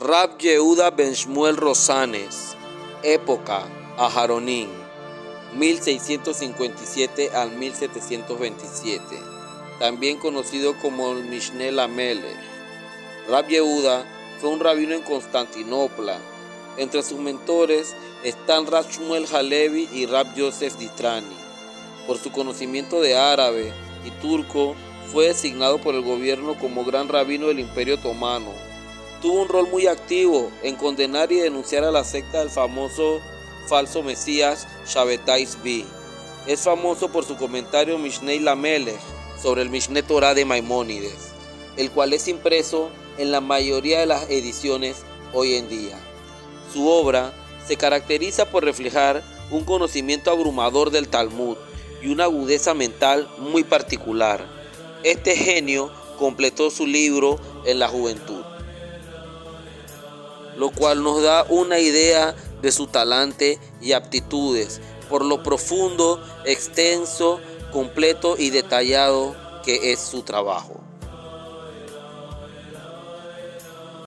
Rab Yehuda ben Shmuel Rosanes, época Aharonín, 1657 al 1727, también conocido como el Mishneh Lamelech. Rab Yehuda fue un rabino en Constantinopla. Entre sus mentores están Rab Shmuel Halevi y Rab Yosef Ditrani. Por su conocimiento de árabe y turco, fue designado por el gobierno como gran rabino del Imperio Otomano. Tuvo un rol muy activo en condenar y denunciar a la secta del famoso falso mesías Shabbatai Tzvi. Es famoso por su comentario Mishneh Lamelech sobre el Mishneh Torah de Maimónides, el cual es impreso en la mayoría de las ediciones hoy en día. Su obra se caracteriza por reflejar un conocimiento abrumador del Talmud y una agudeza mental muy particular. Este genio completó su libro en la juventud, lo cual nos da una idea de su talante y aptitudes por lo profundo, extenso, completo y detallado que es su trabajo.